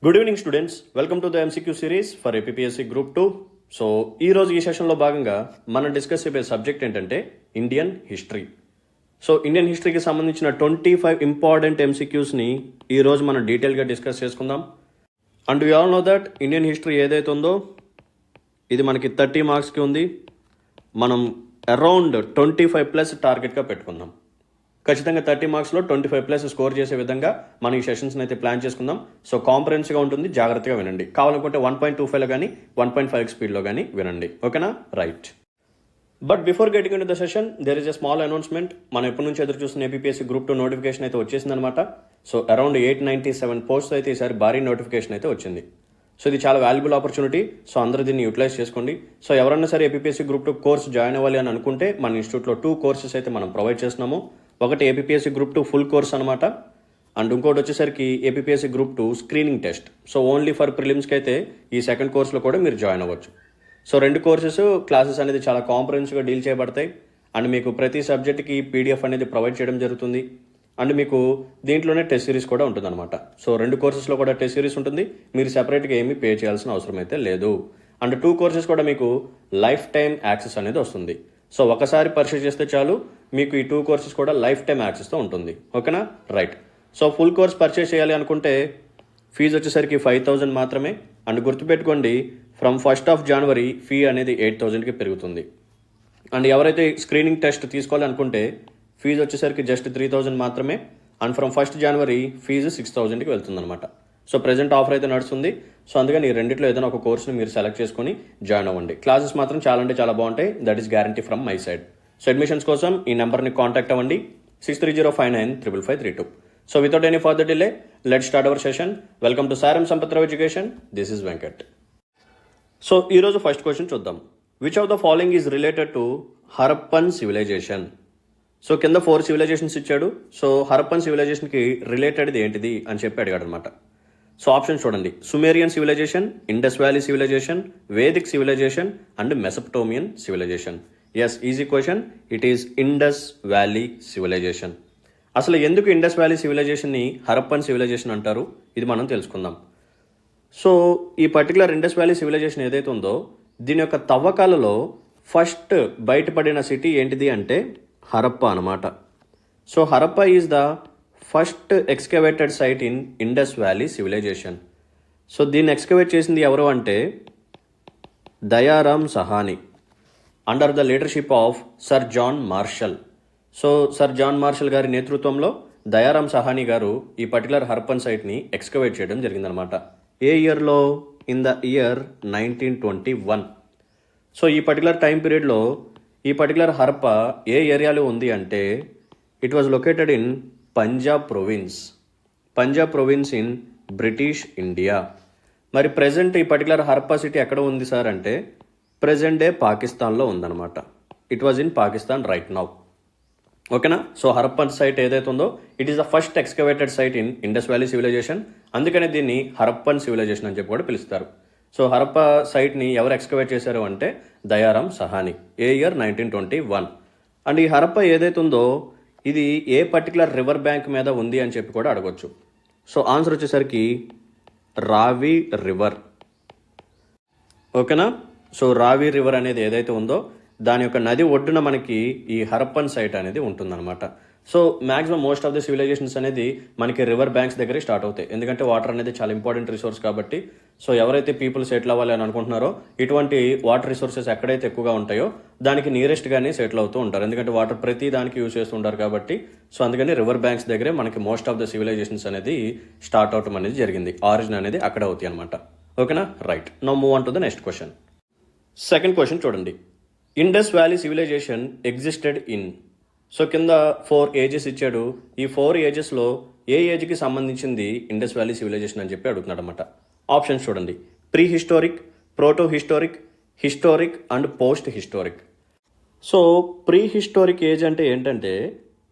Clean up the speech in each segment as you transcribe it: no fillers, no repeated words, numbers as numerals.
Good evening students, welcome to the MCQ series for APSC group 2. So ఈరోజు ఈ సెషన్లో భాగంగా మనం డిస్కస్ చేసే సబ్జెక్ట్ ఏంటంటే ఇండియన్ హిస్టరీ. సో ఇండియన్ హిస్టరీకి సంబంధించిన 25 ఇంపార్టెంట్ ఎంసీక్యూస్ని ఈరోజు మనం డీటెయిల్గా డిస్కస్ చేసుకుందాం. And we all know that Indian history ఏదైతే ఉందో ఇది మనకి 30 మార్క్స్కి ఉంది. మనం అరౌండ్ 25+ టార్గెట్గా పెట్టుకుందాం. ఖచ్చితంగా 30 మార్క్స్లో 25+ స్కోర్ చేసే విధంగా మనం ఈ సెషన్స్ని అయితే ప్లాన్ చేసుకుందాం. సో కాంపరెన్స్గా ఉంటుంది, జాగ్రత్తగా వినండి. కావాలనుకుంటే 1.25లో కానీ 1.5 స్పీడ్లో కానీ వినండి. ఓకేనా? Right. But before getting in to the session there is a small announcement. మనం ఎప్పటి నుంచి ఎదురు చూస్తున్న ఏపీఎస్సీ గ్రూప్ 2 నోటిఫికేషన్ అయితే వచ్చేసిందనమాట. సో అరౌండ్ 897 పోస్ట్స్ అయితే ఈసారి భారీ నోటిఫికేషన్ అయితే వచ్చింది. సో ఇది చాలా వాల్యుబుల్ ఆపర్చునిటీ. సో అందరూ దీన్ని యూటిలైజ్ చేసుకోండి. సో ఎవరన్నా సరే ఏపీఎస్సీ గ్రూప్ 2 కోర్స్ జాయిన్ అవ్వాలి అని అనుకుంటే మన ఇన్స్టిట్యూట్లో 2 కోర్సెస్ అయితే మనం ప్రొవైడ్ చేస్తున్నాము. ఒకటి ఏపీఎస్సీ గ్రూప్ 2 ఫుల్ కోర్స్ అనమాట. అండ్ ఇంకోటి వచ్చేసరికి APSC group 2 screening test. So only for ప్రిలిమ్స్కి అయితే ఈ సెకండ్ కోర్స్లో కూడా మీరు జాయిన్ అవ్వచ్చు. సో 2 కోర్సెస్ క్లాసెస్ అనేది చాలా కాంప్రహెన్సివ్గా డీల్ చేయబడతాయి. అండ్ మీకు ప్రతి సబ్జెక్ట్కి పీడిఎఫ్ అనేది ప్రొవైడ్ చేయడం జరుగుతుంది. అండ్ మీకు దీంట్లోనే టెస్ట్ సిరీస్ కూడా ఉంటుందన్నమాట. సో 2 కోర్సెస్లో కూడా టెస్ట్ సిరీస్ ఉంటుంది. మీరు సెపరేట్గా ఏమీ పే చేయాల్సిన అవసరం అయితే లేదు. అండ్ 2 కోర్సెస్ కూడా మీకు లైఫ్ టైం యాక్సెస్ అనేది వస్తుంది. సో ఒకసారి పర్చేస్ చేస్తే చాలు, మీకు ఈ 2 కోర్సెస్ కూడా లైఫ్ టైం యాక్సెస్తో ఉంటుంది. ఓకేనా? Right. So full course purchase చేయాలి అనుకుంటే ఫీజు వచ్చేసరికి 5,000 మాత్రమే. అండ్ గుర్తుపెట్టుకోండి, ఫ్రమ్ 1st January ఫీ అనేది 8,000కి పెరుగుతుంది. అండ్ ఎవరైతే స్క్రీనింగ్ టెస్ట్ తీసుకోవాలి అనుకుంటే ఫీజు వచ్చేసరికి జస్ట్ 3,000 మాత్రమే. And from 1st January fee 6,000కి వెళ్తుందన్నమాట. సో ప్రెజెంట్ ఆఫర్ అయితే నడుస్తుంది. సో అందుకని ఈ రెండిట్లో ఏదైనా ఒక కోర్స్ని మీరు సెలెక్ట్ చేసుకొని జాయిన్ అవ్వండి. క్లాసెస్ మాత్రం చాలా అంటే చాలా బాగుంటాయి. That is guarantee from my side. So admissions కోసం ఈ నెంబర్ని కాంటాక్ట్ అవ్వండి, 6305955532. So without any further delay let start our session. Welcome to Saaram Sampathrao education. This is Venkat. So ఈరోజు ఫస్ట్ క్వశ్చన్ చూద్దాం. Which of the following is related to Harappan civilisation? So కింద 4 civilisations ఇచ్చాడు. So Harappan సివిలైజేషన్కి related ఏంటిది అని చెప్పి అడిగాడు అనమాట. సో ఆప్షన్ చూడండి: Sumerian civilisation, Indus valley civilisation, Vedic civilisation and Mesopotamian civilisation. Yes, easy question. It is Indus valley civilisation. అసలు ఎందుకు ఇండస్ వ్యాలీ సివిలైజేషన్ని హరప్పన్ సివిలైజేషన్ అంటారు, ఇది మనం తెలుసుకుందాం. సో ఈ పర్టికులర్ ఇండస్ వ్యాలీ సివిలైజేషన్ ఏదైతే ఉందో దీని యొక్క తవ్వకాలలో ఫస్ట్ బయటపడిన సిటీ ఏంటిది అంటే హరప్పా అనమాట. So Harappa is the first excavated site in Indus valley civilisation. So దీన్ని ఎక్స్కవేట్ చేసింది ఎవరు అంటే Dayaram Sahni under the leadership of sir John Marshall. So sir John Marshall గారి నేతృత్వంలో దయారామ్ సహానీ గారు ఈ పర్టికులర్ హరప్పన్ సైట్ని ఎక్స్కవేట్ చేయడం జరిగిందనమాట. ఏ ఇయర్లో? In the year 1921. సో ఈ పర్టికులర్ టైం పీరియడ్లో ఈ పర్టికులర్ హరప్పా ఏ ఏరియాలో ఉంది అంటే it was located in Punjab province in British India. మరి ప్రెజెంట్ ఈ పర్టికులర్ హరప్పా సిటీ ఎక్కడ ఉంది సార్ అంటే ప్రెజెంట్ డే పాకిస్తాన్లో ఉందన్నమాట. It was in Pakistan right now. ఓకేనా? సో హరప్పన్ సైట్ ఏదైతే ఉందో it is the first excavated site in Indus valley civilisation. అందుకనే దీన్ని హరప్పన్ సివిలైజేషన్ అని చెప్పి కూడా పిలుస్తారు. సో హరప్పా సైట్ని ఎవరు ఎక్స్కవేట్ చేశారు అంటే దయారామ్ సహానీ. ఏ ఇయర్? 1921. అండ్ ఈ హరప్పా ఏదైతే ఉందో ఇది ఏ పర్టికులర్ రివర్ బ్యాంక్ మీద ఉంది అని చెప్పి కూడా అడగొచ్చు. సో ఆన్సర్ వచ్చేసరికి రావి రివర్. ఓకేనా? సో రావి రివర్ అనేది ఏదైతే ఉందో దాని యొక్క నది ఒడ్డున మనకి ఈ హరప్పన్ సైట్ అనేది ఉంటుందన్నమాట. So maximum most of the civilisations అనేది మనకి రివర్ బ్యాంక్స్ దగ్గరే స్టార్ట్ అవుతాయి. ఎందుకంటే వాటర్ అనేది చాలా ఇంపార్టెంట్ రిసోర్స్ కాబట్టి. సో ఎవరైతే పీపుల్ సెటిల్ అవ్వాలి అని అనుకుంటున్నారో ఇటువంటి వాటర్ రిసోర్సెస్ ఎక్కడైతే ఎక్కువగా ఉంటాయో దానికి నియరెస్ట్గానే సెటిల్ అవుతూ ఉంటారు. ఎందుకంటే వాటర్ ప్రతి దానికి యూజ్ చేస్తూ ఉంటారు కాబట్టి. సో అందుకని రివర్ బ్యాంక్స్ దగ్గరే మనకి మోస్ట్ ఆఫ్ ద సివిలైజేషన్స్ అనేది స్టార్ట్ అవటం అనేది జరిగింది. ఆరిజిన్ అనేది అక్కడ అవుతాయి అనమాట. ఓకేనా? Right. Now move on to the next question. Second question చూడండి. Indus valley civilisation existed in. So కింద 4 ఏజెస్ ఇచ్చాడు. ఈ 4 ఏజెస్లో ఏ ఏజ్కి సంబంధించింది ఇండస్ వ్యాలీ సివిలైజేషన్ అని చెప్పి అడుగుతున్నాడు అనమాట. ఆప్షన్స్ చూడండి: pre historic, proto historic, historic and post historic. So pre historic age అంటే ఏంటంటే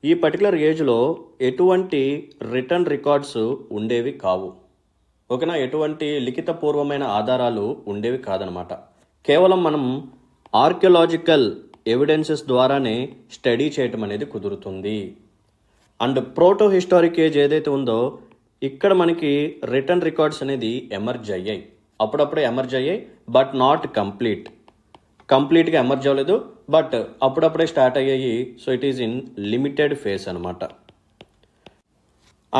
ఈ పర్టికులర్ ఏజ్లో ఎటువంటి రిటర్న్ రికార్డ్స్ ఉండేవి కావు. ఓకేనా? ఎటువంటి లిఖితపూర్వమైన ఆధారాలు ఉండేవి కాదనమాట. కేవలం మనం ఆర్కియలాజికల్ ఎవిడెన్సెస్ ద్వారానే స్టడీ చేయటం అనేది కుదురుతుంది. అండ్ ప్రోటో హిస్టారిక్ ఏజ్ ఏదైతే ఉందో ఇక్కడ మనకి రిటర్న్ రికార్డ్స్ అనేది ఎమర్జ్ అయ్యాయి, అప్పుడప్పుడే ఎమర్జ్ అయ్యాయి, బట్ నాట్ కంప్లీట్గా ఎమర్జ్ అవ్వలేదు, బట్ అప్పుడప్పుడే స్టార్ట్ అయ్యాయి. So it is in limited phase అనమాట.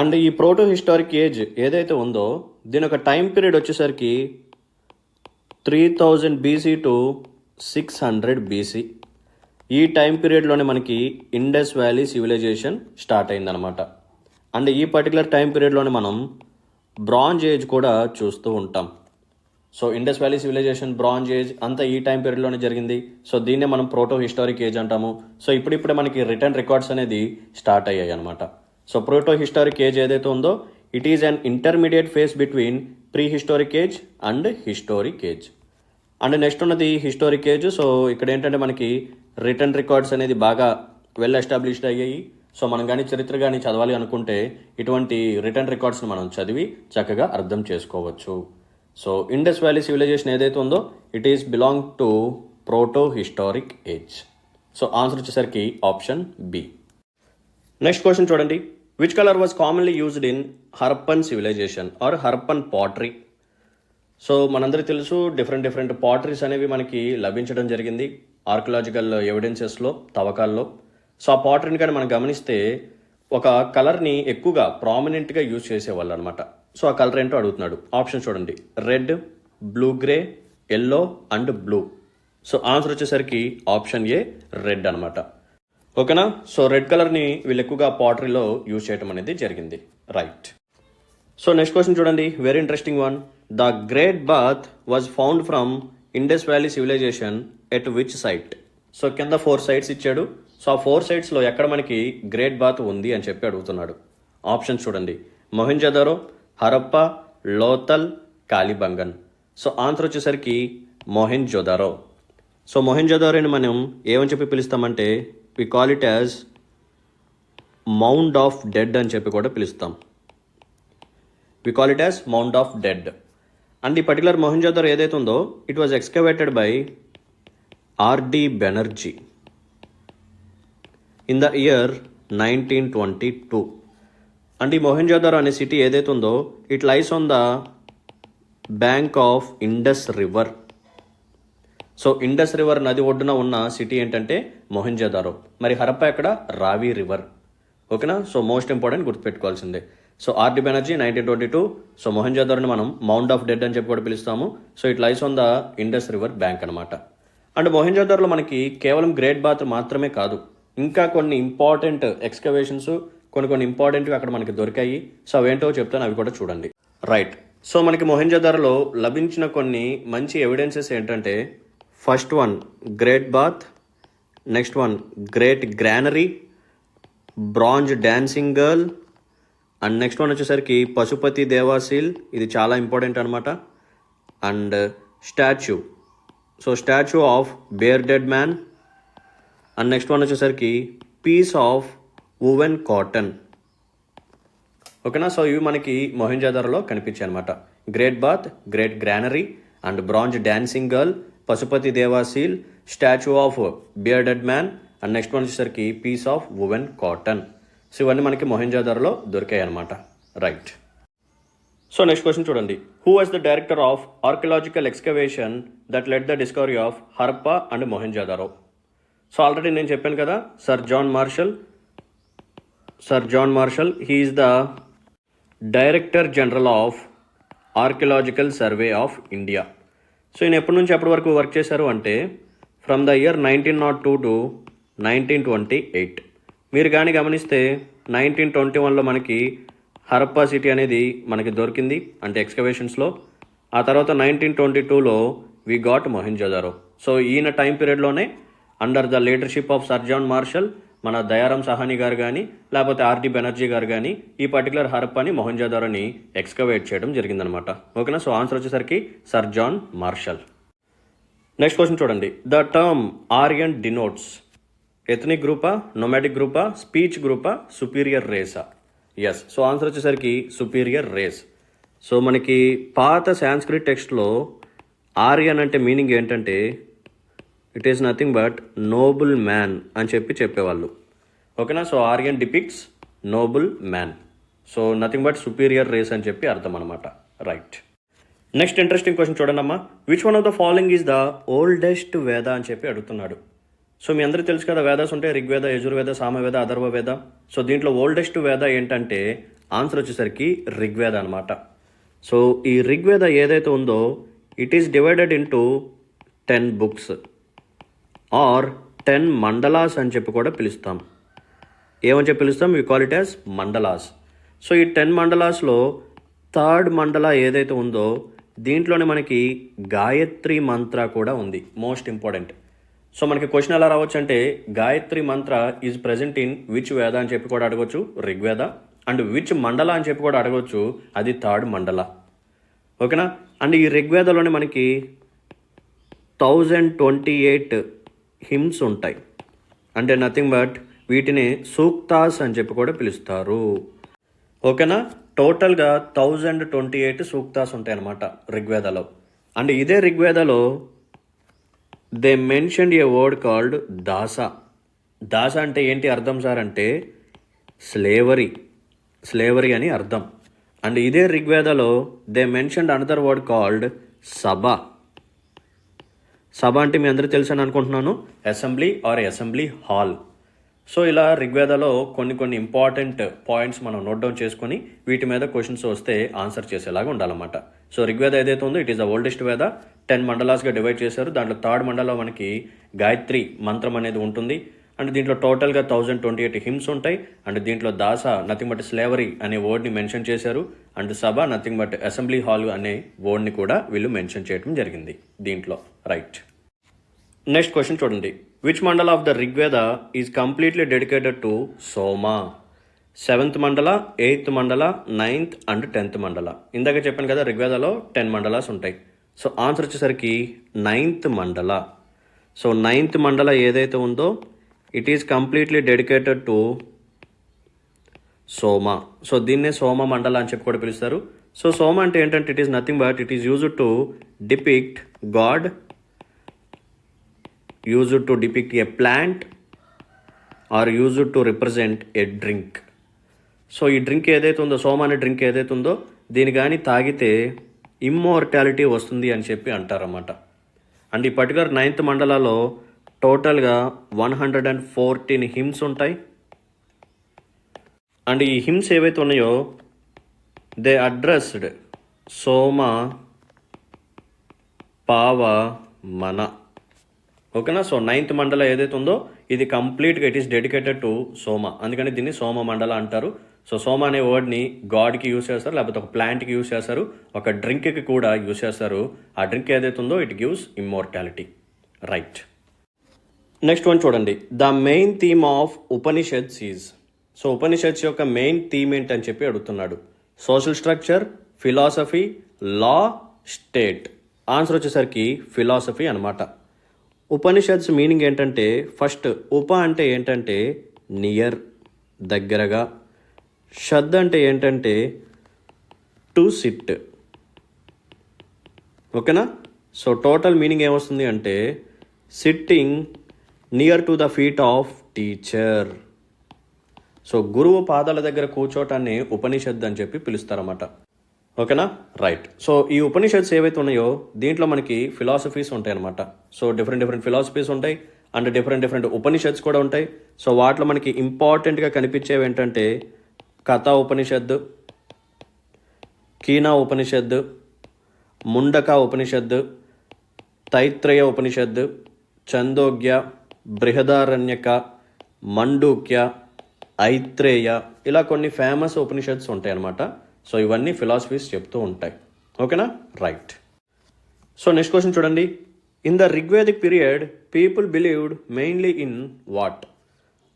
అండ్ ఈ ప్రోటో హిస్టారిక్ ఏజ్ ఏదైతే ఉందో దీని ఒక టైం పీరియడ్ వచ్చేసరికి 3000 బీసీ టు 600 బీసీ. ఈ టైం పీరియడ్లోనే మనకి ఇండస్ వ్యాలీ సివిలైజేషన్ స్టార్ట్ అయిందనమాట. అండ్ ఈ పర్టికులర్ టైం పీరియడ్లోనే మనం బ్రాంజ్ ఏజ్ కూడా చూస్తూ ఉంటాం. So Indus valley civilisation, bronze age అంతా ఈ టైం పీరియడ్లోనే జరిగింది. సో దీన్నే మనం ప్రోటో హిస్టారిక్ ఏజ్ అంటాము. సో ఇప్పుడిప్పుడే మనకి రిటర్న్ రికార్డ్స్ అనేది స్టార్ట్ అయ్యాయి అనమాట. సో ప్రోటో హిస్టారిక్ ఏజ్ ఏదైతే ఉందో it is an intermediate phase between pre historic age and historic age. And next ఉన్నది హిస్టారిక్ ఏజ్. సో ఇక్కడ ఏంటంటే మనకి రిటర్న్ రికార్డ్స్ అనేది బాగా వెల్ ఎస్టాబ్లిష్డ్ అయ్యాయి. సో మనం కానీ చరిత్ర కానీ చదవాలి అనుకుంటే ఇటువంటి రిటర్న్ రికార్డ్స్ని మనం చదివి చక్కగా అర్థం చేసుకోవచ్చు. సో ఇండస్ వ్యాలీ సివిలైజేషన్ ఏదైతే ఉందో it is belong to proto historic age. So answer వచ్చేసరికి ఆప్షన్ బి. నెక్స్ట్ క్వశ్చన్ చూడండి. విచ్ కలర్ వాజ్ కామన్లీ used in Harappan civilisation or Harappan pottery? So మనందరికీ తెలుసు డిఫరెంట్ పాటరీస్ అనేవి మనకి లభించడం జరిగింది ఆర్కియలాజికల్ ఎవిడెన్సెస్లో, తవ్వకాల్లో. సో ఆ పాటరీని కానీ మనం గమనిస్తే ఒక కలర్ని ఎక్కువగా ప్రామినెంట్గా యూజ్ చేసేవాళ్ళు అనమాట. సో ఆ కలర్ ఏంటో అడుగుతున్నాడు. ఆప్షన్ చూడండి, red, blue grey, yellow and blue. So answer వచ్చేసరికి ఆప్షన్ ఏ, రెడ్ అనమాట. ఓకేనా? సో రెడ్ కలర్ని వీళ్ళు ఎక్కువగా పాటరీలో యూజ్ చేయడం అనేది జరిగింది. రైట్. సో నెక్స్ట్ క్వశ్చన్ చూడండి, very interesting one. The great bath was found from Indus valley civilisation at which site? So కింద 4 సైట్స్ ఇచ్చాడు. సో ఆ 4 సైట్స్లో ఎక్కడ మనకి గ్రేట్ బాత్ ఉంది అని చెప్పి అడుగుతున్నాడు. ఆప్షన్స్ చూడండి, మొహెంజోదారో, హరప్ప, లోతల్, కాలిబంగన్. సో ఆన్సర్ వచ్చేసరికి మొహెంజోదారో. సో మొహెంజోదారోని మనం ఏమని చెప్పి పిలుస్తామంటే we call it as mound of dead అని చెప్పి కూడా పిలుస్తాం. We call it as mound of dead. And ఈ పర్టికులర్ మొహెంజోదారో ఏదైతే ఉందో it was excavated by R D Banerjee in the year 1922. And ఈ మొహెంజోదారో అనే సిటీ ఏదైతే ఉందో it lies on the bank of Indus river. So Indus river నది ఒడ్డున ఉన్న సిటీ ఏంటంటే మొహెంజోదారో. మరి హరప్ప ఎక్కడ? రావి రివర్. ఓకేనా? సో మోస్ట్ ఇంపార్టెంట్ గుర్తుపెట్టుకోవాల్సిందే. So R D Banerjee 1922. సో మొహెంజోదారోని మనం మౌండ్ ఆఫ్ డెడ్ అని చెప్పి కూడా పిలుస్తాము. So it lies on the Indus river bank అనమాట. అండ్ మొహెంజోదారోలో మనకి కేవలం గ్రేట్ బాత్ మాత్రమే కాదు, ఇంకా కొన్ని ఇంపార్టెంట్ ఎక్స్కవేషన్స్ కొన్ని ఇంపార్టెంట్గా అక్కడ మనకి దొరికాయి. సో అవేంటో చెప్తాను, అవి కూడా చూడండి. రైట్. సో మనకి మొహెంజోదారోలో లభించిన కొన్ని మంచి ఎవిడెన్సెస్ ఏంటంటే first one great bath, next one great granary, bronze dancing girl, and next one వచ్చేసరికి పశుపతి దేవాసీల్, ఇది చాలా ఇంపార్టెంట్ అనమాట. And statue, so statue of bearded man. And next one వచ్చేసరికి పీస్ ఆఫ్ వువెన్ కాటన్. ఓకేనా? So ఇవి మనకి మొహెంజోదారోలో కనిపించాయి అనమాట. Great bath, great granary and bronze dancing girl, Pashupati దేవాసీల్, statue of bearded man and next one వచ్చేసరికి piece of woven cotton. So ఇవన్నీ మనకి మొహెంజోదారోలో దొరికాయి అనమాట. రైట్. సో నెక్స్ట్ క్వశ్చన్ చూడండి, who was the director of archaeological excavation that led the discovery of Harappa and Mohenjodaro? So already నేను చెప్పాను కదా, sir John Marshall he is the director general of archaeological survey of India. So ఈయన ఎప్పటి నుంచి ఎప్పటి వరకు work చేశారు అంటే ఫ్రమ్ ద ఇయర్ 1902 టు 1928. మీరు కానీ గమనిస్తే 1921లో మనకి హరప్పా సిటీ అనేది మనకి దొరికింది అంటే ఎక్స్కవేషన్స్లో. ఆ తర్వాత 1922లో వి గాట్ మొహెంజోదారో. సో ఈయన టైం పీరియడ్లోనే under the leadership of sir John Marshall మన దయారాం సహాని గారు కానీ లేకపోతే ఆర్డి బెనర్జీ గారు కానీ ఈ పర్టికులర్ హరప్పాని మొహెంజోదారోని ఎక్స్కవేట్ చేయడం జరిగిందనమాట. ఓకేనా? సో ఆన్సర్ వచ్చేసరికి sir John Marshall. Next question చూడండి, the term Aryan denotes ethnic గ్రూపా, నొమాటిక్ గ్రూపా, స్పీచ్ గ్రూపా, సుపీరియర్ రేసా? ఎస్. సో ఆన్సర్ వచ్చేసరికి సుపీరియర్ రేస్. సో మనకి పాత సాంస్క్రిట్ టెక్స్ట్లో ఆర్యన్ అంటే మీనింగ్ ఏంటంటే it is nothing but noble man అని చెప్పేవాళ్ళు. ఓకేనా? So Aryan depicts noble man. So nothing but superior race అని చెప్పి అర్థం అనమాట. రైట్. నెక్స్ట్ ఇంట్రెస్టింగ్ క్వశ్చన్ చూడండి అమ్మా. Which one of the following is the oldest వేద అని చెప్పి అడుగుతున్నాడు. సో మీ అందరికీ తెలుసు కదా, వేదాస్ ఉంటాయి, ఋగ్వేద, యజుర్వేద, సామవేద, అథర్వవేద. సో దీంట్లో ఓల్డెస్ట్ వేద ఏంటంటే ఆన్సర్ వచ్చేసరికి ఋగ్వేద అనమాట. సో ఈ ఋగ్వేద ఏదైతే ఉందో it is divided into 10 books or 10 mandalas అని చెప్పి కూడా పిలుస్తాం. ఏమని చెప్పి పిలుస్తాం? We call it as mandalas. So ఈ 10 మండలాస్లో థర్డ్ మండల ఏదైతే ఉందో దీంట్లోనే మనకి గాయత్రి మంత్ర కూడా ఉంది, మోస్ట్ ఇంపార్టెంట్. సో మనకి క్వశ్చన్ ఎలా రావచ్చు అంటే గాయత్రి మంత్ర ఈజ్ ప్రెజెంట్ ఇన్ విచ్ వేద అని చెప్పి కూడా అడగవచ్చు, ఋగ్వేద. అండ్ విచ్ మండల అని చెప్పి కూడా అడగవచ్చు, అది థర్డ్ మండల. ఓకేనా. అండ్ ఈ ఋగ్వేదలోనే మనకి 1028 హిమ్స్ ఉంటాయి. అంటే నథింగ్ బట్ వీటిని సూక్తాస్ అని చెప్పి కూడా పిలుస్తారు. ఓకేనా. టోటల్గా 1028 సూక్తాస్ ఉంటాయి అన్నమాట ఋగ్వేదలో. అండ్ ఇదే ఋగ్వేదలో they mentioned a word called dasa. Dasa అంటే ఏంటి అర్థం సార్ అంటే స్లేవరీ అని అర్థం. అండ్ ఇదే ఋగ్వేదలో they mentioned another word called sabha. Sabha అంటే మీ అందరికీ తెలుసు అని అనుకుంటున్నాను, assembly or assembly hall. So ఇలా ఋగ్వేదలో కొన్ని ఇంపార్టెంట్ పాయింట్స్ మనం నోట్ డౌన్ చేసుకొని వీటి మీద క్వశ్చన్స్ వస్తే ఆన్సర్ చేసేలాగా ఉండాలన్నమాట. సో ఋగ్వేద ఏదైతే ఉందో ఇట్ ఈస్ ద ఓల్డెస్ట్ వేద. 10 మండలాస్గా డివైడ్ చేశారు. దాంట్లో థర్డ్ మండలం మనకి గాయత్రి మంత్రం అనేది ఉంటుంది. అండ్ దీంట్లో టోటల్గా 1028 హిమ్స్ ఉంటాయి. అండ్ దీంట్లో దాస నథింగ్ బట్ స్లేవరీ అనే వర్డ్ని మెన్షన్ చేశారు. And Sabha nothing but assembly hall అనే వర్డ్ని కూడా వీళ్ళు మెన్షన్ చేయడం జరిగింది దీంట్లో. రైట్. నెక్స్ట్ క్వశ్చన్ చూడండి. విచ్ మండల of the Rigveda is completely dedicated to Soma? 7th మండల, 8th మండల, 9th అండ్ 10th మండల. ఇందాక చెప్పాను కదా ఋగ్వేదలో 10 మండలాస్ ఉంటాయి. సో ఆన్సర్ వచ్చేసరికి 9th మండల. సో 9th మండల ఏదైతే ఉందో it is completely dedicated to Soma. So దీన్నే సోమ మండల అని చెప్పి కూడా పిలుస్తారు. సో సోమ అంటే ఏంటంటే it is nothing but it is used to depict god, used to depict a plant or used to represent a drink. So ఈ డ్రింక్ ఏదైతే ఉందో, సోమ అనే డ్రింక్ ఏదైతే ఉందో దీని కానీ తాగితే ఇమ్మోర్టాలిటీ వస్తుంది అని చెప్పి అంటారన్నమాట. అండ్ ఈ పర్టికులర్ 9th మండలాలో టోటల్గా 114 హిమ్స్ ఉంటాయి. అండ్ ఈ హిమ్స్ ఏవైతే ఉన్నాయో దే అడ్రస్డ్ సోమ, పావ, మన. ఓకేనా. సో 9th మండల ఏదైతే ఉందో ఇది కంప్లీట్గా ఇట్ ఈస్ డెడికేటెడ్ టు సోమ. అందుకని దీన్ని సోమ మండల అంటారు. సో సోమ అనే వర్డ్ని గాడ్కి యూజ్ చేస్తారు, లేకపోతే ఒక ప్లాంట్కి యూజ్ చేస్తారు, ఒక డ్రింక్కి కూడా యూజ్ చేస్తారు. ఆ డ్రింక్ ఏదైతే ఉందో it gives immortality. Right. Next one చూడండి. The main theme of Upanishads is. So Upanishads యొక్క మెయిన్ థీమ్ ఏంటని చెప్పి అడుగుతున్నాడు. Social structure, philosophy, law, state. Answer వచ్చేసరికి ఫిలాసఫీ అనమాట. ఉపనిషద్స్ మీనింగ్ ఏంటంటే ఫస్ట్ ఉప అంటే ఏంటంటే నియర్, దగ్గరగా. షద్ అంటే ఏంటంటే టు సిట్. ఓకేనా. సో టోటల్ మీనింగ్ ఏమొస్తుంది అంటే sitting near to the feet of teacher. So గురువు పాదాల దగ్గర కూర్చోటాన్ని ఉపనిషద్ అని చెప్పి పిలుస్తారన్నమాట. ఓకేనా. రైట్. సో ఈ ఉపనిషత్స్ ఏవైతే ఉన్నాయో దీంట్లో మనకి ఫిలాసఫీస్ ఉంటాయి అనమాట. సో డిఫరెంట్ ఫిలాసఫీస్ ఉంటాయి అండ్ డిఫరెంట్ ఉపనిషత్స్ కూడా ఉంటాయి. సో వాటిలో మనకి ఇంపార్టెంట్గా కనిపించేవి ఏంటంటే కథా ఉపనిషత్తు, కీనా ఉపనిషత్తు, ముండక ఉపనిషత్తు, తైత్రేయ ఉపనిషత్తు, చందోగ్య, బృహదారణ్యక, మండూక్య, ఐత్రేయ, ఇలా కొన్ని ఫేమస్ ఉపనిషత్స్ ఉంటాయి అన్నమాట. సో ఇవన్నీ ఫిలాసఫీస్ చెప్తూ ఉంటాయి. ఓకేనా. రైట్. సో నెక్స్ట్ క్వశ్చన్ చూడండి. In the Rigvedic period people believed mainly in what?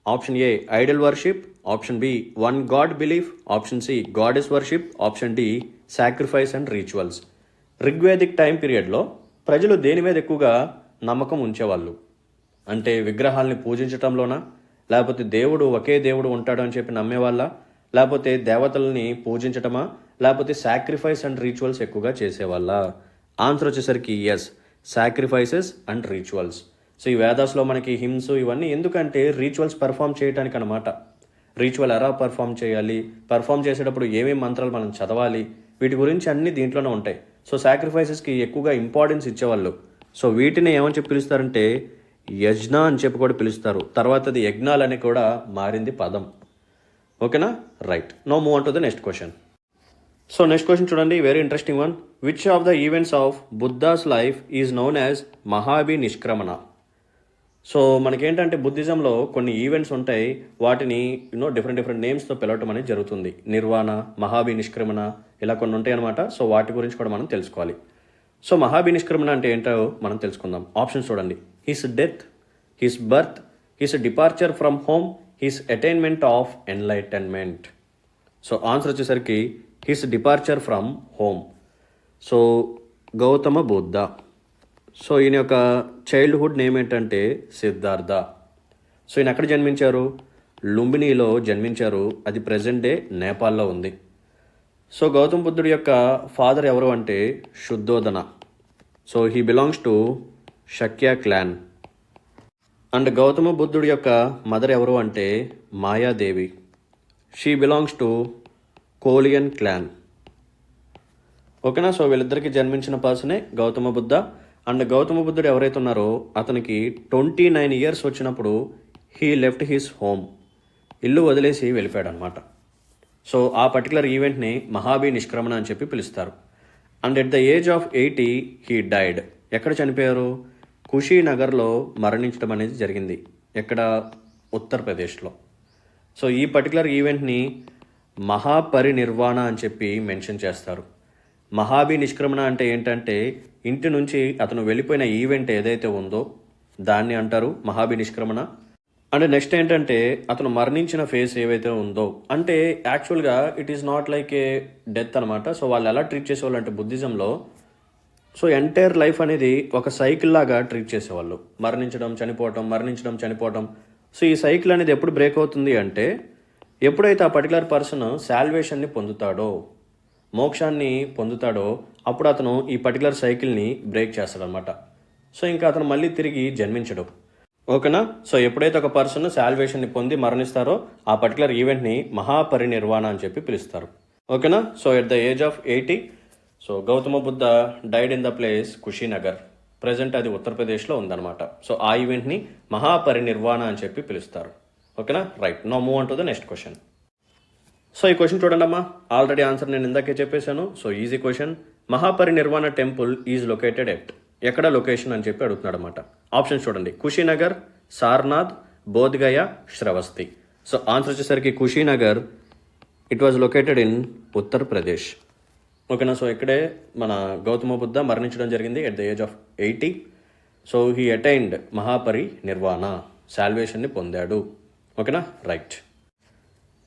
Option A idol worship, option B one god belief, option C goddess worship, option D sacrifice and rituals. Rigvedic time పీరియడ్లో ప్రజలు దేని మీద ఎక్కువగా నమ్మకం ఉంచేవాళ్ళు? అంటే విగ్రహాలని పూజించటంలోనా, లేకపోతే దేవుడు ఒకే దేవుడు ఉంటాడు అని చెప్పి నమ్మేవాళ్ళ, లేకపోతే దేవతల్ని పూజించటమా, లేకపోతే సాక్రిఫైస్ అండ్ రిచువల్స్ ఎక్కువగా చేసేవాళ్ళ? ఆన్సర్ వచ్చేసరికి yes, sacrifices and rituals. So ఈ వేదాస్లో మనకి హిమ్స్ ఇవన్నీ ఎందుకంటే రిచువల్స్ పెర్ఫామ్ చేయడానికి అనమాట. రిచువల్ ఎలా పర్ఫామ్ చేసేటప్పుడు ఏమేమి మంత్రాలు మనం చదవాలి, వీటి గురించి అన్ని దీంట్లోనే ఉంటాయి. సో సాక్రిఫైసెస్కి ఎక్కువగా ఇంపార్టెన్స్ ఇచ్చేవాళ్ళు. సో వీటిని ఏమని చెప్పి పిలుస్తారంటే యజ్ఞ అని చెప్పి కూడా పిలుస్తారు. తర్వాత అది యజ్ఞాలని కూడా మారింది పదం. ఓకేనా, right. Now move on to the next question. So next question చూడండి, very interesting one. Which of the events of Buddha's life is known as Mahabhinishkramana? So మనకేంటంటే బుద్ధిజంలో కొన్ని ఈవెంట్స్ ఉంటాయి, వాటిని డిఫరెంట్ నేమ్స్తో పిలవటం అనేది జరుగుతుంది. నిర్వాణ, మహాభి నిష్క్రమణ, ఇలా కొన్ని ఉంటాయి అనమాట. సో వాటి గురించి కూడా మనం తెలుసుకోవాలి. సో మహాభి నిష్క్రమణ అంటే ఏంటో మనం తెలుసుకుందాం. ఆప్షన్స్ చూడండి. His death, his birth, his departure from home, his attainment of enlightenment. So answer వచ్చేసరికి his departure from home. So Gautama Buddha. So ఈయన యొక్క చైల్డ్హుడ్ నేమ్ ఏంటంటే సిద్ధార్థ. సో ఈయన ఎక్కడ జన్మించారు? లుంబినీలో జన్మించారు. అది ప్రెజెంట్ డే నేపాల్లో ఉంది. సో గౌతమ బుద్ధుడి యొక్క ఫాదర్ ఎవరు అంటే Shuddhodana. So he belongs to Shakya clan. And Gautama బుద్ధుడి యొక్క మదర్ ఎవరు అంటే Mayadevi. She belongs to Koliyan clan. ఓకేనా. సో వీళ్ళిద్దరికి జన్మించిన పర్సనే గౌతమ బుద్ధ. అండ్ గౌతమ బుద్ధుడు ఎవరైతే ఉన్నారో అతనికి 29 years వచ్చినప్పుడు హీ లెఫ్ట్ హిస్ హోమ్, ఇల్లు వదిలేసి వెళ్ళిపోయాడు అనమాట. సో ఆ పర్టికులర్ ఈవెంట్ని మహాభి నిష్క్రమణ అని చెప్పి పిలుస్తారు. And at the age of 80 he died. ఎక్కడ చనిపోయారు? కుషీనగర్లో మరణించడం అనేది జరిగింది. ఎక్కడ? ఉత్తరప్రదేశ్లో. సో ఈ పర్టికులర్ ఈవెంట్ని మహాపరినిర్వాణ అని చెప్పి మెన్షన్ చేస్తారు. మహాభి నిష్క్రమణ అంటే ఏంటంటే ఇంటి నుంచి అతను వెళ్ళిపోయిన ఈవెంట్ ఏదైతే ఉందో దాన్ని అంటారు మహాభి నిష్క్రమణ. అండ్ నెక్స్ట్ ఏంటంటే అతను మరణించిన ఫేస్ ఏవైతే ఉందో, అంటే యాక్చువల్గా it is not like A death అనమాట. సో వాళ్ళు ఎలా ట్రీట్ చేసేవాళ్ళు అంటే బుద్ధిజంలో, సో ఎంటైర్ లైఫ్ అనేది ఒక సైకిల్ లాగా ట్రీట్ చేసేవాళ్ళు. మరణించడం చనిపోవటం. సో ఈ సైకిల్ అనేది ఎప్పుడు బ్రేక్ అవుతుంది అంటే ఎప్పుడైతే ఆ పర్టికులర్ పర్సన్ శాల్వేషన్ని పొందుతాడో, మోక్షాన్ని పొందుతాడో, అప్పుడు అతను ఈ పర్టికులర్ సైకిల్ని బ్రేక్ చేస్తాడనమాట. సో ఇంకా అతను మళ్ళీ తిరిగి జన్మించడు. ఓకేనా. సో ఎప్పుడైతే ఒక పర్సన్ శాల్వేషన్ని పొంది మరణిస్తారో ఆ పర్టికులర్ ఈవెంట్ని మహాపరినిర్వాణ అని చెప్పి పిలుస్తారు. ఓకేనా. So at the age of 80 so Gautama Buddha died in the place Kushinagar. Present అది ఉత్తరప్రదేశ్లో ఉందన్నమాట. సో ఆ ఈవెంట్ని మహాపరినిర్వాణ అని చెప్పి పిలుస్తారు. ఓకేనా, right. Now move on to the next question. So ఈ క్వశ్చన్ చూడండి అమ్మా, ఆల్రెడీ ఆన్సర్ నేను ఇందాకే చెప్పేశాను. So easy question. Mahaparinirvana temple is located at. ఎక్కడ లొకేషన్ అని చెప్పి అడుగుతున్నాడు అనమాట. ఆప్షన్స్ చూడండి. కుషీనగర్, సార్నాథ్, బోధ్గయ, శ్రవస్తి. సో ఆన్సర్ వచ్చేసరికి Kushinagar. It was located in Uttar Pradesh. ఓకేనా. సో ఇక్కడే మన గౌతమ బుద్ధ మరణించడం జరిగింది at the age of 80. So he attained Mahaparinirvana, శాల్వేషన్ని పొందాడు. ఓకేనా, రైట్.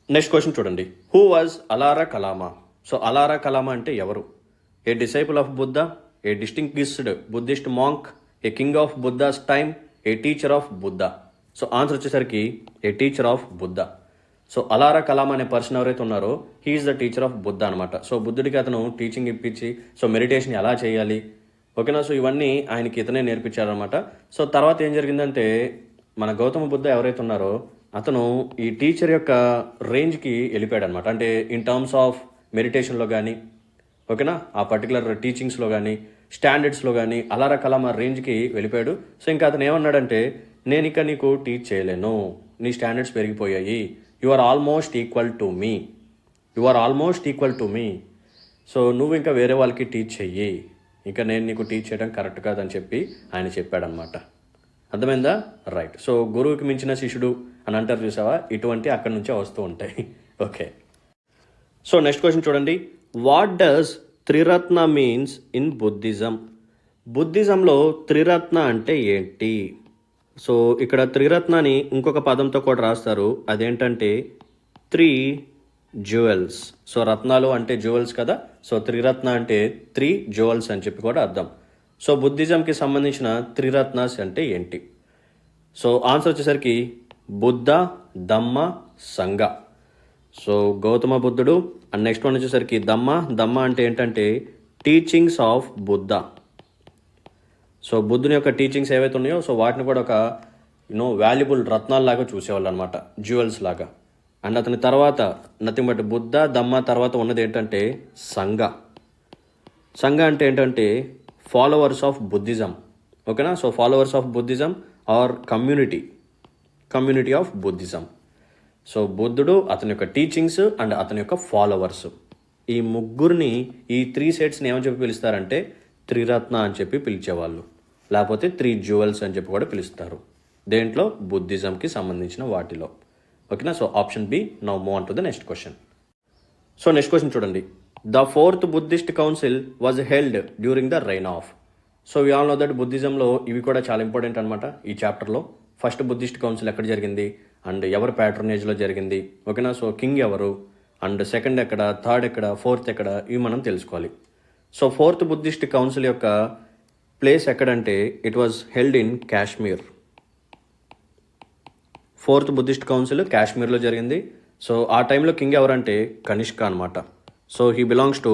నెక్స్ట్ క్వశ్చన్ చూడండి. Who was Alara Kalama? So Alara Kalama అంటే ఎవరు? A disciple of Buddha, a distinguished Buddhist monk, a king of Buddha's time, a teacher of Buddha. So answer వచ్చేసరికి a teacher of Buddha. So Alara Kalama అనే person ఎవరైతే ఉన్నారో he is the teacher of Buddha అనమాట. So బుద్ధుడికి అతను teaching ఇప్పించి so meditation ఎలా చేయాలి, ఓకేనా, సో ఇవన్నీ ఆయనకి ఇతనే నేర్పించారనమాట. సో తర్వాత ఏం జరిగిందంటే మన గౌతమ బుద్ధ ఎవరైతే ఉన్నారో అతను ఈ టీచర్ యొక్క రేంజ్కి వెళ్ళిపోయాడు అనమాట. అంటే ఇన్ టర్మ్స్ ఆఫ్ మెడిటేషన్లో కానీ, ఓకేనా, ఆ పర్టికులర్ టీచింగ్స్లో కానీ, స్టాండర్డ్స్లో కానీ అలారా కలామా రేంజ్కి వెళ్ళిపోయాడు. సో ఇంకా అతను ఏమన్నాడంటే నేను ఇక నీకు టీచ్ చేయలేను, నీ స్టాండర్డ్స్ పెరిగిపోయాయి, you are almost equal to me, so నువ్వు ఇంకా వేరే వాళ్ళకి టీచ్ చెయ్యి, ఇంకా నేను నీకు టీచ్ చేయడం కరెక్ట్ కాదని చెప్పి ఆయన చెప్పాడనమాట. అర్థమైందా? రైట్. సో గురువుకి మించిన శిష్యుడు అని అంటారు చూసావా, ఇటువంటి అక్కడి నుంచే వస్తూ ఉంటాయి. ఓకే. సో నెక్స్ట్ క్వశ్చన్ చూడండి. What does Triratna means in Buddhism? బుద్ధిజంలో త్రిరత్న అంటే ఏంటి? సో ఇక్కడ త్రిరత్నాన్ని ఇంకొక పదంతో కూడా రాస్తారు. అదేంటంటే 3 జ్యువెల్స్. సో రత్నాలు అంటే జ్యువెల్స్ కదా, సో త్రిరత్న అంటే 3 జ్యువెల్స్ అని చెప్పి కూడా అర్థం. సో బుద్ధిజంకి సంబంధించిన త్రిరత్నాస్ అంటే ఏంటి? సో ఆన్సర్ వచ్చేసరికి బుద్ధ, ధమ్మ, సంఘ. సో గౌతమ బుద్ధుడు. అండ్ నెక్స్ట్ వన్ వచ్చేసరికి ధమ్మ అంటే ఏంటంటే టీచింగ్స్ ఆఫ్ బుద్ధ. సో బుద్ధుని యొక్క టీచింగ్స్ ఏవైతే ఉన్నాయో సో వాటిని కూడా ఒక వాల్యుబుల్ రత్నాల్లాగా చూసేవాళ్ళు అనమాట, జ్యువెల్స్ లాగా. అండ్ అతని తర్వాత నథింగ్ బట్ బుద్ధ ధమ్మ తర్వాత ఉన్నది ఏంటంటే సంఘ. సంఘ అంటే ఏంటంటే ఫాలోవర్స్ ఆఫ్ బుద్ధిజం. ఓకేనా. So followers of Buddhism or community of Buddhism. So బుద్ధుడు, అతని యొక్క టీచింగ్స్ అండ్ అతని యొక్క ఫాలోవర్స్, ఈ ముగ్గురిని, ఈ 3 సెట్స్ని ఏమని చెప్పి పిలుస్తారంటే త్రిరత్న అని చెప్పి పిలిచేవాళ్ళు, లేకపోతే 3 జ్యువెల్స్ అని చెప్పి కూడా పిలుస్తారు. దేంట్లో? బుద్ధిజంకి సంబంధించిన వాటిలో. ఓకేనా. So option B. Now move on to the next question. So next question చూడండి. The 4th Buddhist council was held during the reign of. So we all know that బుద్ధిజంలో ఇవి కూడా చాలా ఇంపార్టెంట్ అనమాట ఈ చాప్టర్లో. ఫస్ట్ బుద్ధిస్ట్ కౌన్సిల్ ఎక్కడ జరిగింది అండ్ ఎవరి ప్యాట్రనేజ్లో జరిగింది. ఓకేనా. సో కింగ్ ఎవరు అండ్ సెకండ్ ఎక్కడ, థర్డ్ ఎక్కడ, ఫోర్త్ ఎక్కడ, ఇవి మనం తెలుసుకోవాలి. సో 4th బుద్ధిస్ట్ కౌన్సిల్ యొక్క ప్లేస్ ఎక్కడంటే it was held in Kashmir. 4th Buddhist council కాశ్మీర్లో జరిగింది. సో ఆ టైంలో కింగ్ ఎవరంటే కనిష్క అనమాట. So he belongs to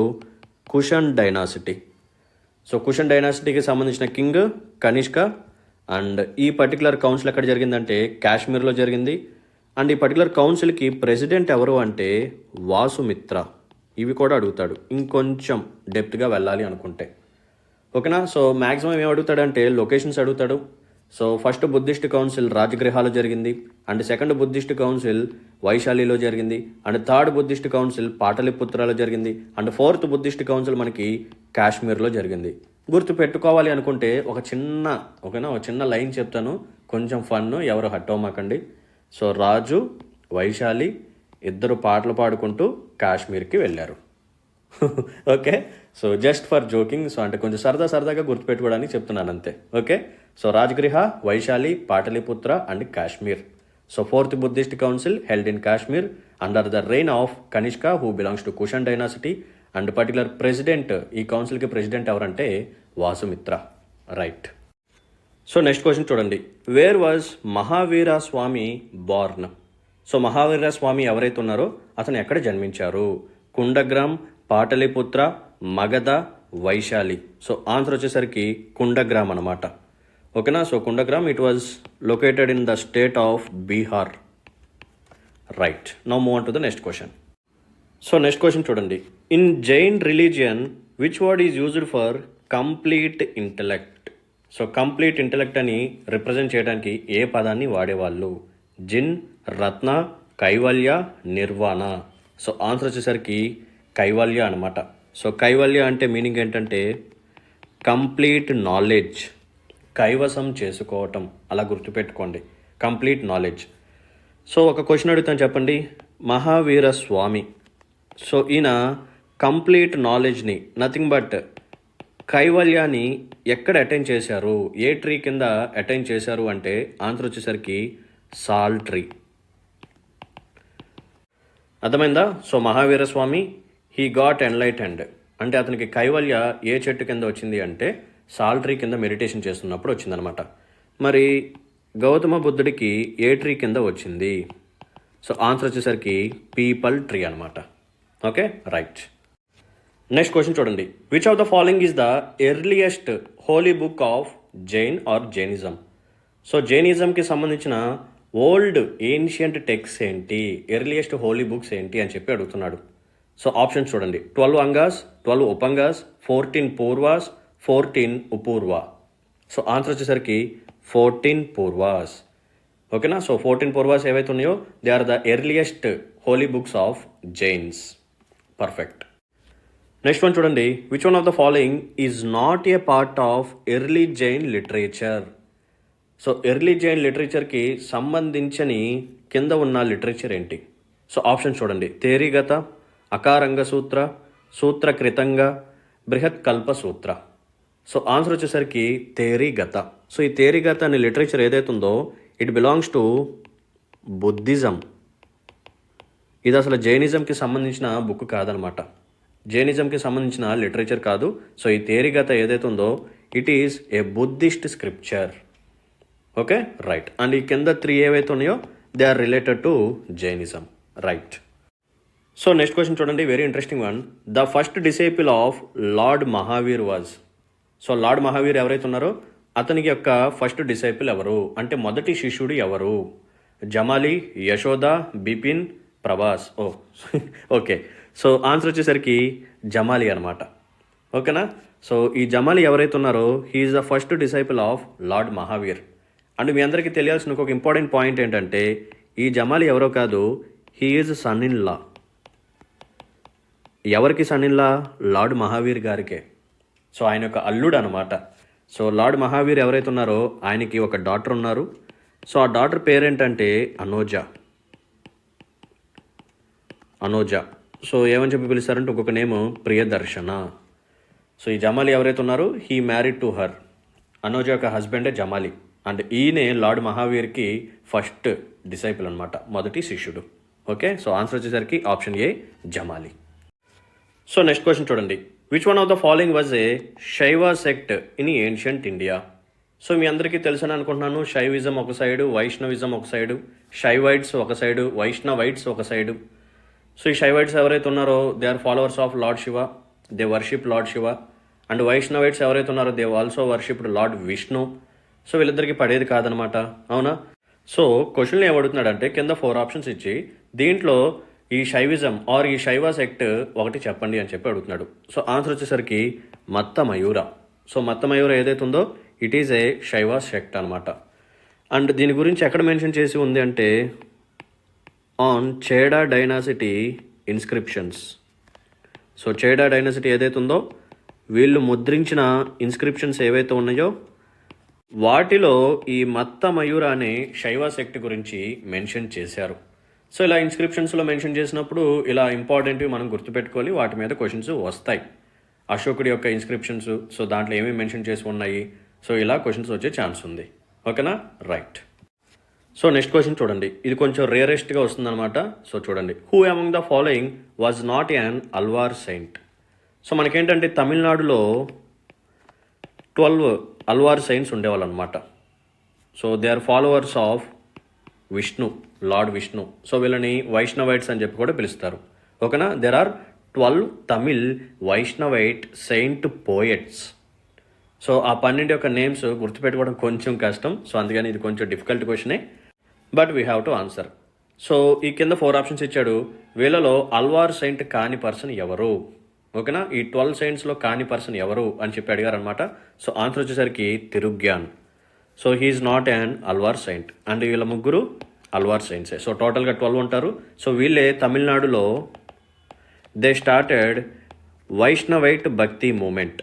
Kushan dynasty. So Kushan డైనాసిటీకి సంబంధించిన కింగ్ కనిష్క. అండ్ ఈ పర్టికులర్ కౌన్సిల్ ఎక్కడ జరిగిందంటే కాశ్మీర్లో జరిగింది. అండ్ ఈ పర్టికులర్ కౌన్సిల్కి ప్రెసిడెంట్ ఎవరు అంటే వాసుమిత్ర. ఇవి కూడా అడుగుతాడు ఇంకొంచెం డెప్త్గా వెళ్ళాలి అనుకుంటే. ఓకేనా. సో మ్యాక్సిమం ఏం అడుగుతాడంటే లొకేషన్స్ అడుగుతాడు. సో ఫస్ట్ బుద్ధిస్ట్ కౌన్సిల్ రాజగృహాలో జరిగింది. అండ్ సెకండ్ బుద్ధిస్ట్ కౌన్సిల్ వైశాలిలో జరిగింది. అండ్ థర్డ్ బుద్ధిస్ట్ కౌన్సిల్ పాటలిపుత్రలో జరిగింది. అండ్ 4th బుద్ధిస్ట్ కౌన్సిల్ మనకి కాశ్మీర్లో జరిగింది. గుర్తు పెట్టుకోవాలి అనుకుంటే ఒక చిన్న లైన్ చెప్తాను, కొంచెం ఫన్, ఎవరు హట్ అవ్వమాకండి. సో రాజు, వైశాలి ఇద్దరు పాటలు పాడుకుంటూ కాశ్మీర్కి వెళ్ళారు. Okay. So just for joking. So అంటే కొంచెం సరదాగా గుర్తుపెట్టుకోవడానికి చెప్తున్నాను అంతే. Okay. So Rajagriha, Vaishali, Pataliputra and Kashmir. So 4th Buddhist council held in Kashmir under the reign of Kanishka who belongs to Kushan dynasty. And particular president, ఈ కౌన్సిల్కి ప్రెసిడెంట్ ఎవరంటే Vasumitra. Right. So next question చూడండి. Where was Mahavira Swami born. So Mahavira స్వామి ఎవరైతే ఉన్నారో అతను ఎక్కడ జన్మించారు? కుండగ్రామ్, పాటలిపుత్ర, మగధ, వైశాలి. సో ఆన్సర్ వచ్చేసరికి కుండగ్రామ్ అనమాట. ఓకేనా. So Kundagram it was located in the state of Bihar. Right. Now move on to the next question. So next question చూడండి. In Jain religion which word is used for complete intellect. So complete intellect అని represent చేయడానికి ఏ పదాన్ని వాడేవాళ్ళు? జిన్, రత్న, కైవల్య, నిర్వాణ. So answer వచ్చేసరికి కైవల్య అనమాట. So Kaivalya అంటే meaning ఏంటంటే కంప్లీట్ నాలెడ్జ్, కైవసం చేసుకోవటం, అలా గుర్తుపెట్టుకోండి. Complete knowledge. సో ఒక క్వశ్చన్ అడుగుతాను చెప్పండి. మహావీర స్వామి, సో ఈయన కంప్లీట్ నాలెడ్జ్ని, నథింగ్ బట్ కైవల్యాన్ని ఎక్కడ అటైన్ చేశారు? ఏ ట్రీ కింద అటైన్ చేశారు అంటే ఆన్సర్ వచ్చేసరికి సాల్ ట్రీ. అర్థమైందా? So Mahavira Swami he got enlightened అంటే అతనికి కైవల్య ఏ చెట్టు కింద వచ్చింది అంటే సాల్ ట్రీ కింద మెడిటేషన్ చేస్తున్నప్పుడు వచ్చిందనమాట. మరి గౌతమ బుద్ధుడికి ఏ ట్రీ కింద వచ్చింది? సో ఆన్సర్ వచ్చేసరికి పీపల్ ట్రీ అనమాట. ఓకే. రైట్. నెక్స్ట్ క్వశ్చన్ చూడండి. Which of the following is the earliest holy book of Jain or Jainism. So జైనిజంకి సంబంధించిన ఓల్డ్ ఏన్షియంట్ టెక్స్ట్ ఏంటి, ఎర్లియస్ట్ హోలీ బుక్స్ ఏంటి అని చెప్పి అడుగుతున్నాడు. సో ఆప్షన్స్ చూడండి. 12 అంగాస్, 12 ఉపంగాస్, 14 పూర్వాస్, 14 ఉపూర్వ. సో ఆన్సర్ వచ్చేసరికి 14 పూర్వాస్. ఓకేనా. సో 14 పూర్వాస్ ఏవైతే ఉన్నాయో they are the earliest holy books of Jains. Perfect. Next one చూడండి. Which one of the following is not a part of early Jain literature. So early Jain లిటరేచర్కి సంబంధించని కింద ఉన్న లిటరేచర్ ఏంటి? సో ఆప్షన్ చూడండి. తేరీగత, అకారంగ సూత్ర, సూత్రకృతంగ, బృహత్ కల్ప సూత్ర. సో ఆన్సర్ వచ్చేసరికి తేరీగత. సో ఈ తేరీగత అనే లిటరేచర్ ఏదైతే ఉందో ఇట్ బిలాంగ్స్ టు బుద్ధిజం. ఇది అసలు జైనిజంకి సంబంధించిన బుక్ కాదనమాట, జైనిజంకి సంబంధించిన లిటరేచర్ కాదు. సో ఈ తేరీగత ఏదైతే ఉందో it is a Buddhist scripture. Okay. Right. And ఈ కింద 3 ఏవైతే ఉన్నాయో they are related to Jainism. Right. So next question చూడండి. Very interesting one. The first disciple of Lord Mahavir was. So Lord Mahavir ఎవరైతే ఉన్నారో అతనికి యొక్క ఫస్ట్ డిసైపుల్ ఎవరు అంటే మొదటి శిష్యుడు ఎవరు? Jamali, Yashoda, Bipin, Prabhas. Oh okay. So answer వచ్చేసరికి జమాలి అనమాట. ఓకేనా. సో ఈ జమాలి ఎవరైతే ఉన్నారో he is the first disciple of Lord Mahavir. And మీ అందరికీ తెలియాల్సిన ఒక ఇంపార్టెంట్ పాయింట్ ఏంటంటే ఈ జమాలి ఎవరో కాదు, he is son in law. ఎవరికి son in law? Lord Mahavir గారికే. సో ఆయన యొక్క అల్లుడు అనమాట. సో లార్డ్ మహావీర్ ఎవరైతే ఉన్నారో ఆయనకి ఒక డాటర్ ఉన్నారు. సో ఆ డాటర్ పేరేంటంటే అనోజ. సో ఏమని చెప్పి పిలుస్తారంటే ఇంకొక నేమ్ ప్రియదర్శన. సో ఈ జమాలి ఎవరైతే ఉన్నారో he married to her. Anojja యొక్క హస్బెండే జమాలి. అండ్ ఈయనే లార్డ్ మహావీర్కి ఫస్ట్ డిసైపుల్ అనమాట, మొదటి శిష్యుడు. ఓకే. సో ఆన్సర్ వచ్చేసరికి option A Jamali. So next question చూడండి. Which one of the following was a Shaiva sect in ancient India? So మీ అందరికీ తెలుసని అనుకుంటున్నాను. శైవిజం ఒక సైడు, వైష్ణవిజం ఒక సైడు, శైవైట్స్ ఒక సైడు, వైష్ణవైట్స్ ఒక సైడు. సో ఈ శైవైట్స్ ఎవరైతే ఉన్నారో they are followers of Lord Shiva, they worship Lord Shiva. And Vaishnavites ఎవరైతే ఉన్నారో they also worshipped Lord Vishnu. So వీళ్ళిద్దరికి పడేది కాదనమాట, అవునా? సో క్వశ్చన్లో ఏమడుగుతున్నాడంటే కింద 4 ఆప్షన్స్ ఇచ్చి దీంట్లో ఈ శైవిజం ఆర్ ఈ శైవ సెక్ట్ ఒకటి చెప్పండి అని చెప్పి అడుగుతున్నాడు. సో ఆన్సర్ వచ్చేసరికి మత్త మయూర. సో మత్త మయూర ఏదైతే ఉందో it is a Shaiva sect అనమాట. అండ్ దీని గురించి ఎక్కడ మెన్షన్ చేసి ఉంది అంటే on Cheda dynasty inscriptions. So Cheda dynasty ఏదైతే ఉందో వీళ్ళు ముద్రించిన ఇన్స్క్రిప్షన్స్ ఏవైతే ఉన్నాయో వాటిలో ఈ మత్త మయూర అనే శైవ శక్తి గురించి మెన్షన్ చేశారు. సో ఇలా ఇన్స్క్రిప్షన్స్లో మెన్షన్ చేసినప్పుడు ఇలా ఇంపార్టెంట్వి మనం గుర్తుపెట్టుకోవాలి, వాటి మీద క్వశ్చన్స్ వస్తాయి. అశోకుడి యొక్క ఇన్స్క్రిప్షన్స్, సో దాంట్లో ఏమేమి మెన్షన్ చేసి ఉన్నాయి, సో ఇలా క్వశ్చన్స్ వచ్చే ఛాన్స్ ఉంది. ఓకేనా, రైట్. సో నెక్స్ట్ క్వశ్చన్ చూడండి, ఇది కొంచెం రేరెస్ట్గా వస్తుందన్నమాట. సో చూడండి, who among the following was not an Alvar saint? So మనకేంటంటే తమిళనాడులో 12 అల్వార్ సెయింట్స్ ఉండేవాళ్ళు అనమాట. So they are followers of Vishnu, Lord Vishnu. So వీళ్ళని వైష్ణవైట్స్ అని చెప్పి కూడా పిలుస్తారు. ఓకేనా, there are 12 Tamil Vaishnavite saint poets. So ఆ 12 యొక్క నేమ్స్ గుర్తుపెట్టుకోవడం కొంచెం కష్టం. సో అందుకని ఇది కొంచెం డిఫికల్ట్ క్వశ్చనే, but we have to answer. So ఈ కింద 4 ఆప్షన్స్ ఇచ్చాడు. వీళ్ళలో అల్వార్ సెయింట్ కాని పర్సన్ ఎవరు? ఓకేనా, ఈ 12 సెయింట్స్లో కాని పర్సన్ ఎవరు అని చెప్పి అడిగారు అనమాట. సో ఆన్సర్ వచ్చేసరికి Thirugyan. So he is not an Alvar saint. And వీళ్ళ ముగ్గురు అల్వార్ సెయింట్సే. సో టోటల్గా 12 ఉంటారు. సో వీళ్ళే తమిళనాడులో దే స్టార్టెడ్ వైష్ణవైట్ భక్తి మూమెంట్.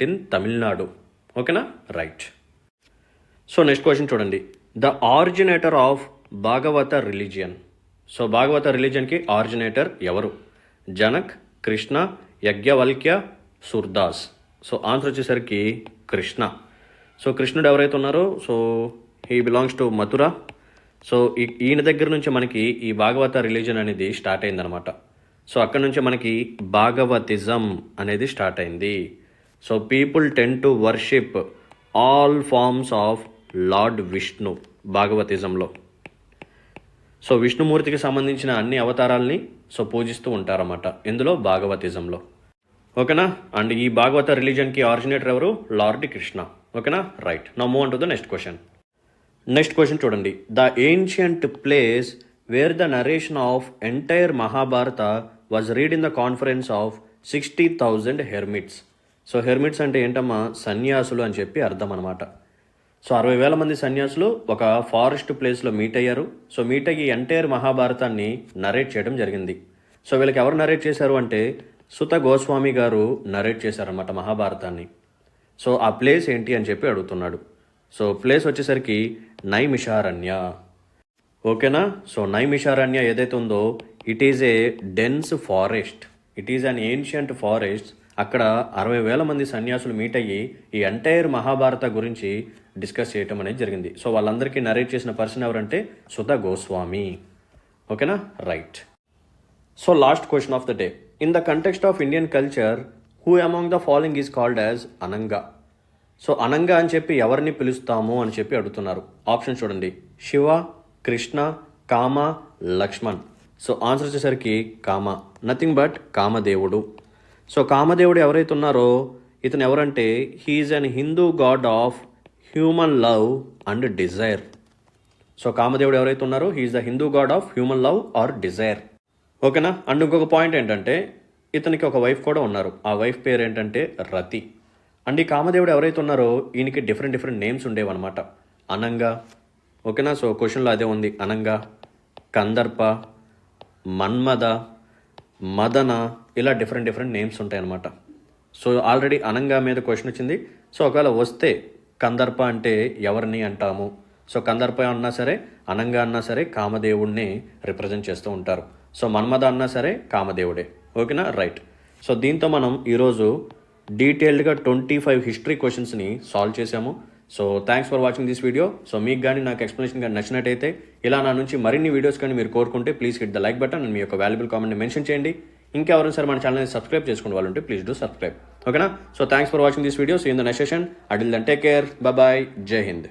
ఇన్ తమిళనాడు. ఓకేనా, రైట్. సో నెక్స్ట్ క్వశ్చన్ చూడండి, the originator of Bhagavata religion. So Bhagavata రిలీజియన్కి ఆరిజినేటర్ ఎవరు? జనక్, కృష్ణ, యజ్ఞవల్క్య, సూర్దాస్. సో ఆన్సర్ వచ్చేసరికి కృష్ణ. సో కృష్ణుడు ఎవరైతే ఉన్నారో so he belongs to Mathura. So ఈయన దగ్గర నుంచి మనకి ఈ భాగవత రిలీజన్ అనేది స్టార్ట్ అయిందనమాట. సో అక్కడ నుంచి మనకి భాగవతిజం అనేది స్టార్ట్ అయింది. So people tend to worship all forms of Lord Vishnu భాగవతిజంలో. సో విష్ణుమూర్తికి సంబంధించిన అన్ని అవతారాలని సో పూజిస్తూ ఉంటారన్నమాట ఇందులో భాగవతిజంలో. ఓకేనా, అండ్ ఈ భాగవత రిలీజన్కి ఆరిజినేటర్ ఎవరు? లార్డ్ కృష్ణ. ఓకేనా, right. Now move on to the next question. Next question చూడండి, the ancient place where the narration of entire Mahabharata was read in the conference of 60,000 hermits. So hermits అంటే ఏంటమ్మా? సన్యాసులు అని చెప్పి అర్థం అనమాట. సో 60,000 మంది సన్యాసులు ఒక ఫారెస్ట్ ప్లేస్లో మీట్ అయ్యారు. సో మీట్ అయ్యి ఎంటైర్ మహాభారతాన్ని నరేట్ చేయడం జరిగింది. సో వీళ్ళకి ఎవరు నరేట్ చేశారు అంటే సుత గోస్వామి గారు నరేట్ చేశారన్నమాట మహాభారతాన్ని. సో ఆ ప్లేస్ ఏంటి అని చెప్పి అడుగుతున్నాడు. సో ప్లేస్ వచ్చేసరికి నైమిషారణ్య. ఓకేనా, సో నైమిషారణ్య ఏదైతే ఉందో it is a dense forest. It is an ancient forest. అక్కడ 60,000 మంది సన్యాసులు మీట్ అయ్యి ఈ ఎంటైర్ మహాభారత గురించి డిస్కస్ చేయటం అనేది జరిగింది. సో వాళ్ళందరికీ నరేట్ చేసిన పర్సన్ ఎవరంటే సుత గోస్వామి. ఓకేనా, right. So last question of the day, in the context of Indian culture who among the following is called as Ananga? So Ananga అని చెప్పి ఎవరిని పిలుస్తాము అని చెప్పి అడుగుతున్నారు. ఆప్షన్ చూడండి, శివ, కృష్ణ, కామ, లక్ష్మణ్. సో ఆన్సర్ వచ్చేసరికి కామ, నథింగ్ బట్ కామదేవుడు. సో కామదేవుడు ఎవరైతే ఉన్నారో ఇతను ఎవరంటే he is an Hindu god of human love and desire. So కామదేవుడు ఎవరైతే ఉన్నారో he is the Hindu god of human love or desire. ఓకేనా. అండ్ ఇంకొక పాయింట్ ఏంటంటే ఇతనికి ఒక వైఫ్ కూడా ఉన్నారు. ఆ వైఫ్ పేరు ఏంటంటే రతి. అండ్ ఈ కామదేవుడు ఎవరైతే ఉన్నారో ఈయనకి డిఫరెంట్ నేమ్స్ ఉండేవన్నమాట. అనంగ, ఓకేనా. సో క్వశ్చన్లో అదే ఉంది, అనంగ, కందర్ప, మన్మద, మదన, ఇలా డిఫరెంట్ నేమ్స్ ఉంటాయి అన్నమాట. సో ఆల్రెడీ అనంగ మీద క్వశ్చన్ వచ్చింది. సో ఒకవేళ వస్తే కందర్ప అంటే ఎవరిని అంటాము? సో కందర్ప అన్నా సరే, అనంగ అన్నా సరే కామదేవుడిని రిప్రజెంట్ చేస్తూ ఉంటారు. సో మన్మద అన్నా సరే కామదేవుడే. ఓకేనా, రైట్. సో దీంతో మనం ఈరోజు డీటెయిల్డ్గా 25 హిస్టరీ క్వశ్చన్స్ని సాల్వ్ చేసాము. So thanks for watching this video. So మీకు కానీ నాకు ఎక్స్ప్లెనేషన్ కానీ నచ్చినట్టయితే, ఇలా నా నుంచి మరిన్ని వీడియోస్ కానీ మీరు కోరుకుంటే please hit the like button and మీ యొక్క వాల్యుబుల్ కామెంట్ని మెన్షన్ చేయండి. ఇంకెవరైనా సరే మన ఛానల్ని సబ్స్క్రైబ్ చేసుకునే వాళ్ళు ఉంటే ప్లీజ్ డూ సబ్స్క్రైబ్. ఓకేనా. So thanks for watching this video. See in the next session. Until then take care, bye, Jai Hind.